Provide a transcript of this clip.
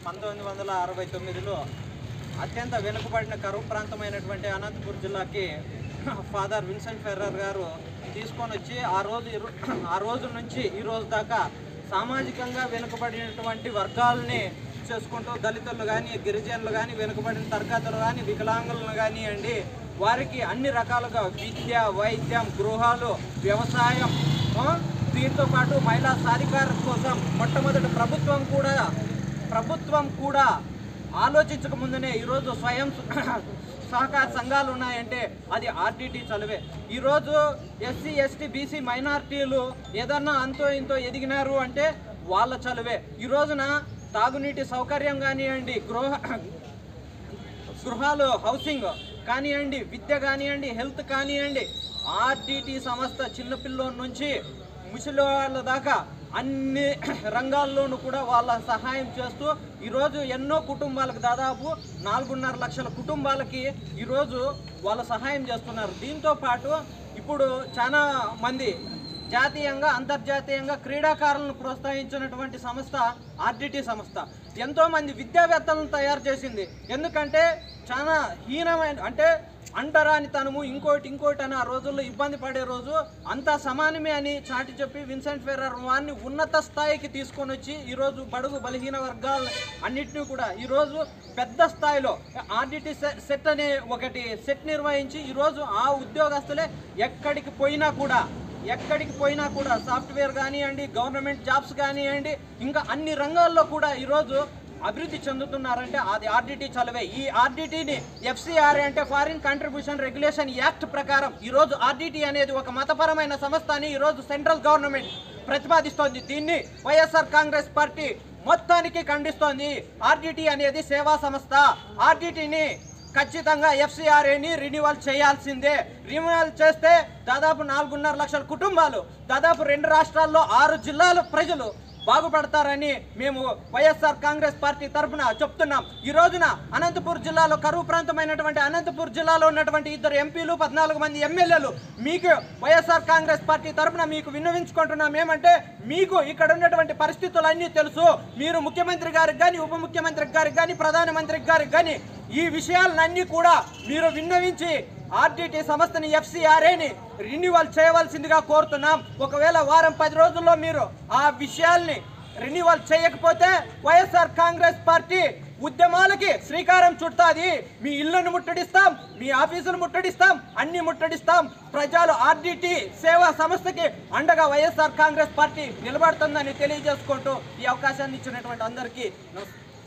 1969లో అత్యంత వెనుకబడిన కరువు ప్రాంతమైనటువంటి అనంతపూర్ జిల్లాకి ఫాదర్ విన్సెంట్ ఫెర్రర్ గారు తీసుకొని వచ్చి ఆ రోజు నుంచి ఈ రోజు దాకా సామాజికంగా వెనుకబడినటువంటి వర్గాలని చేసుకుంటూ దళితులు కానీ, గిరిజనులు కానీ, వెనుకబడిన తరగతులు కానీ, వికలాంగులను కానివ్వండి, వారికి అన్ని రకాలుగా విద్య, వైద్యం, గృహాలు, వ్యవసాయం, దీంతో పాటు మహిళా సాధికారత కోసం మొట్టమొదటి ప్రభుత్వం కూడా ఆలోచించక ముందునే ఈరోజు స్వయం సహకార సంఘాలు ఉన్నాయంటే అది ఆర్డిటి చలువే. ఈరోజు ఎస్సీ, ఎస్టీ, బీసీ మైనారిటీలు ఏదన్నా అంతో ఇంతో ఎదిగినారు అంటే వాళ్ళ చలువే. ఈ రోజున తాగునీటి సౌకర్యం కానివ్వండి, గృహాలు, హౌసింగ్ కానివ్వండి, విద్య కానివ్వండి, హెల్త్ కానివ్వండి, ఆర్డిటి సంస్థ చిన్నపిల్లల నుంచి ముసలి వాళ్ళ దాకా అన్ని రంగాల్లోనూ కూడా వాళ్ళ సహాయం చేస్తూ ఈరోజు ఎన్నో కుటుంబాలకు, దాదాపు 4.5 లక్షల కుటుంబాలకి ఈరోజు వాళ్ళ సహాయం చేస్తున్నారు. దీంతో పాటు ఇప్పుడు చాలా మంది జాతీయంగా, అంతర్జాతీయంగా క్రీడాకారులను ప్రోత్సహించినటువంటి సంస్థ ఆర్డిటి సంస్థ. ఎంతోమంది విద్యావేత్తలను తయారు చేసింది. ఎందుకంటే చాలా హీనమైన అంటే అంటరానితనము, ఇంకోటి అని ఆ రోజుల్లో ఇబ్బంది పడే రోజు అంతా సమానమే అని చాటి చెప్పి విన్సెంట్ ఫెర్రర్ వారిని ఉన్నత స్థాయికి తీసుకొని వచ్చి ఈరోజు బడుగు బలహీన వర్గాలు అన్నింటినీ కూడా ఈరోజు పెద్ద స్థాయిలో ఆర్డిటి సెట్ అనే ఒకటి సెట్ నిర్వహించి ఈరోజు ఆ ఉద్యోగస్తులే ఎక్కడికి పోయినా కూడా సాఫ్ట్వేర్ కానివ్వండి, గవర్నమెంట్ జాబ్స్ కానివ్వండి, ఇంకా అన్ని రంగాల్లో కూడా ఈరోజు అభివృద్ధి చెందుతున్నారంటే అది ఆర్డిటి చలవే. ఈ ఆర్డిటిని FCRA అంటే ఫారిన్ కంట్రిబ్యూషన్ రెగ్యులేషన్ యాక్ట్ ప్రకారం ఈరోజు ఆర్డిటి అనేది ఒక మతపరమైన సంస్థ అని ఈరోజు సెంట్రల్ గవర్నమెంట్ ప్రతిపాదిస్తోంది. దీన్ని వైఎస్ఆర్ కాంగ్రెస్ పార్టీ మొత్తానికి ఖండిస్తోంది. ఆర్డిటి అనేది సేవా సంస్థ. ఆర్డిటిని ఖచ్చితంగా FCRAని రెన్యువల్ చేయాల్సిందే. రెన్యువల్ చేస్తే దాదాపు 4.5 లక్షల కుటుంబాలు, దాదాపు 2 రాష్ట్రాల్లో 6 జిల్లాల ప్రజలు బాగుపడతారని మేము వైఎస్ఆర్ కాంగ్రెస్ పార్టీ తరఫున చెప్తున్నాం. ఈ రోజున అనంతపూర్ జిల్లాలో కరువు ప్రాంతమైనటువంటి అనంతపూర్ జిల్లాలో ఉన్నటువంటి 2 ఎంపీలు, 14 మంది ఎమ్మెల్యేలు మీకు వైఎస్ఆర్ కాంగ్రెస్ పార్టీ తరఫున మీకు విన్నవించుకుంటున్నాం. ఏమంటే మీకు ఇక్కడ ఉన్నటువంటి పరిస్థితులు అన్నీ తెలుసు. మీరు ముఖ్యమంత్రి గారికి కానీ, ఉప ముఖ్యమంత్రి గారికి కానీ, ప్రధానమంత్రి గారికి కానీ ఈ విషయాలన్నీ కూడా మీరు విన్నవించి ఆర్డిటి సంస్థని FCRAని రెన్యువల్ చేయవలసిందిగా కోరుతున్నాం. ఒకవేళ వారం 10 రోజుల్లో మీరు ఆ విషయాల్ని రెన్యువల్ చేయకపోతే వైఎస్ఆర్ కాంగ్రెస్ పార్టీ ఉద్యమాలకి శ్రీకారం చుడతాది. మీ ఇళ్లను ముట్టడిస్తాం, మీ ఆఫీసులు ముట్టడిస్తాం, అన్ని ముట్టడిస్తాం. ప్రజలు ఆర్డిటి సేవా సంస్థకి అండగా వైఎస్ఆర్ కాంగ్రెస్ పార్టీ నిలబడుతుందని తెలియజేసుకుంటూ ఈ అవకాశాన్ని ఇచ్చినటువంటి అందరికీ నమస్కారం.